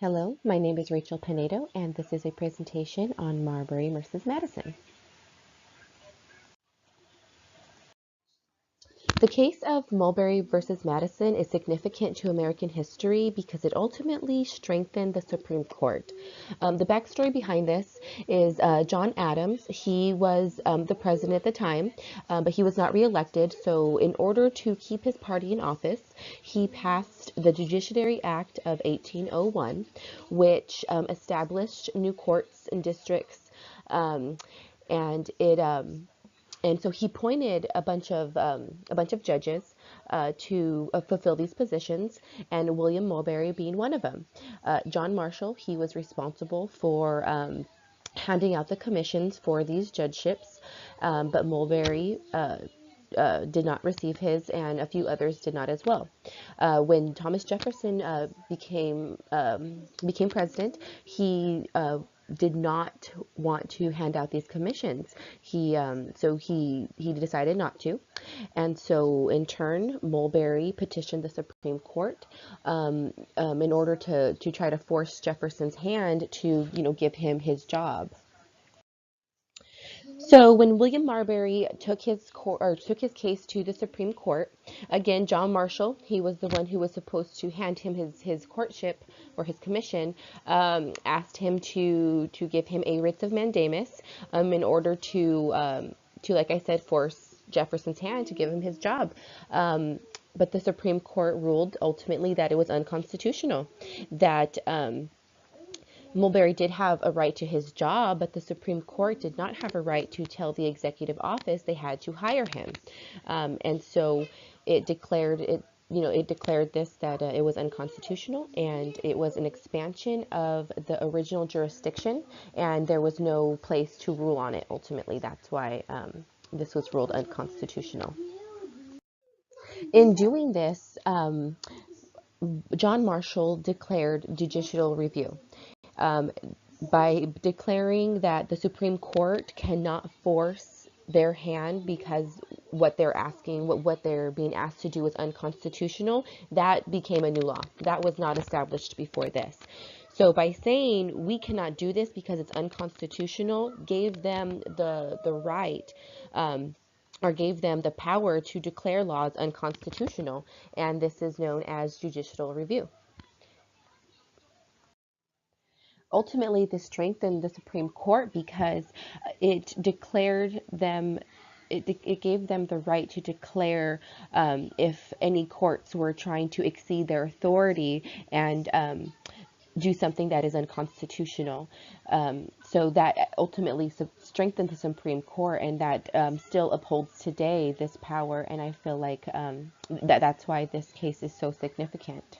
Hello, my name is Rachel Pinedo, and this is a presentation on Marbury v. Madison. The case of Marbury v. Madison is significant to American history because it ultimately strengthened the Supreme Court. The backstory behind this is John Adams. He was the president at the time, but he was not reelected. So in order to keep his party in office, he passed the Judiciary Act of 1801, which established new courts and districts, um, and it and so he appointed a bunch of judges to fulfill these positions, and William Mulberry being one of them. John Marshall, he was responsible for handing out the commissions for these judgeships, but Mulberry did not receive his, and a few others did not as well. When Thomas Jefferson became president, he did not want to hand out these commissions. So he decided not to, and so in turn, Mulberry petitioned the Supreme Court in order to try to force Jefferson's hand to give him his job. So when William Marbury took his case to the Supreme Court, again John Marshall, he was the one who was supposed to hand him his courtship or his commission, asked him to give him a writ of mandamus in order to, like I said, force Jefferson's hand to give him his job. But the Supreme Court ruled ultimately that it was unconstitutional, that Mulberry did have a right to his job, but the Supreme Court did not have a right to tell the executive office they had to hire him. And so it declared this, that it was unconstitutional, and it was an expansion of the original jurisdiction, and there was no place to rule on it ultimately. That's why this was ruled unconstitutional. In doing this, John Marshall declared judicial review. Um, by declaring that the Supreme Court cannot force their hand because what they're being asked to do is unconstitutional, that became a new law. That was not established before this. So by saying we cannot do this because it's unconstitutional, gave them the right, or gave them the power to declare laws unconstitutional, and this is known as judicial review. Ultimately, this strengthened the Supreme Court because it declared them, it gave them the right to declare if any courts were trying to exceed their authority and do something that is unconstitutional. So that ultimately strengthened the Supreme Court, and that still upholds today this power. And I feel like that's why this case is so significant.